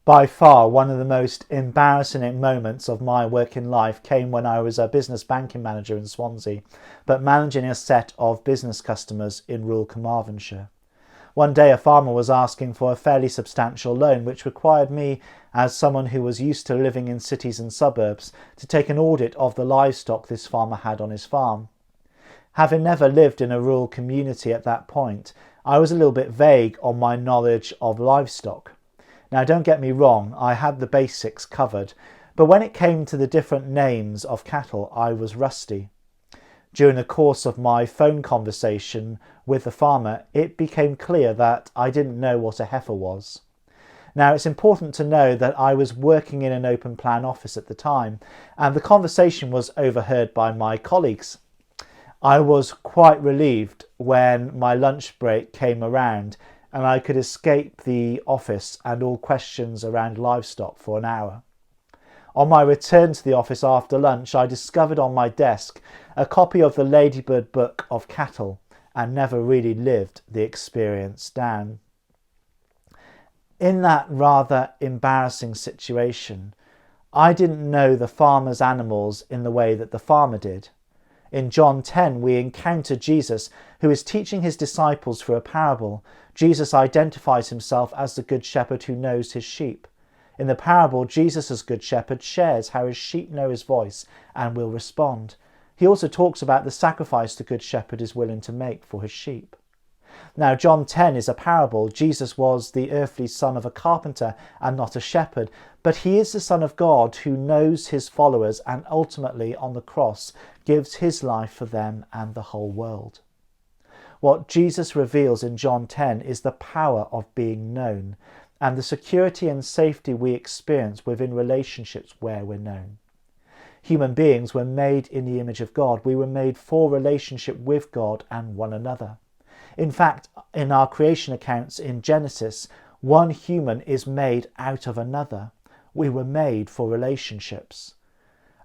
By far, one of the most embarrassing moments of my working life came when I was a business banking manager in Swansea, but managing a set of business customers in rural Carmarthenshire. One day a farmer was asking for a fairly substantial loan, which required me, as someone who was used to living in cities and suburbs, to take an audit of the livestock this farmer had on his farm. Having never lived in a rural community at that point, I was a little bit vague on my knowledge of livestock. Now, don't get me wrong, I had the basics covered, but when it came to the different names of cattle, I was rusty. During the course of my phone conversation with the farmer, it became clear that I didn't know what a heifer was. Now, it's important to know that I was working in an open plan office at the time, and the conversation was overheard by my colleagues. I was quite relieved when my lunch break came around and I could escape the office and all questions around livestock for an hour. On my return to the office after lunch, I discovered on my desk a copy of the Ladybird Book of Cattle and never really lived the experience down. In that rather embarrassing situation, I didn't know the farmer's animals in the way that the farmer did. In John 10, we encounter Jesus, who is teaching his disciples through a parable. Jesus identifies himself as the good shepherd who knows his sheep. In the parable, Jesus as good shepherd shares how his sheep know his voice and will respond. He also talks about the sacrifice the good shepherd is willing to make for his sheep. Now, John 10 is a parable. Jesus was the earthly son of a carpenter and not a shepherd, but he is the Son of God who knows his followers and ultimately on the cross gives his life for them and the whole world. What Jesus reveals in John 10 is the power of being known and the security and safety we experience within relationships where we're known. Human beings were made in the image of God. We were made for relationship with God and one another. In fact, in our creation accounts in Genesis, one human is made out of another. We were made for relationships.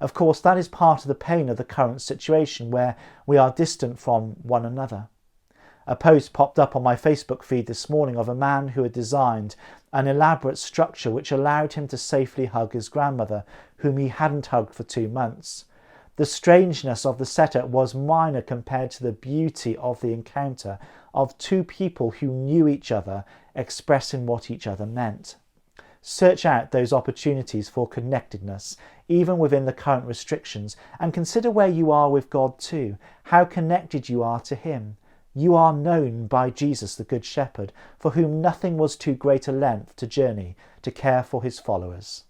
Of course, that is part of the pain of the current situation where we are distant from one another. A post popped up on my Facebook feed this morning of a man who had designed an elaborate structure which allowed him to safely hug his grandmother, whom he hadn't hugged for 2 months. The strangeness of the setup was minor compared to the beauty of the encounter of two people who knew each other expressing what each other meant. Search out those opportunities for connectedness, even within the current restrictions, and consider where you are with God too, how connected you are to him. You are known by Jesus the Good Shepherd, for whom nothing was too great a length to journey to care for his followers.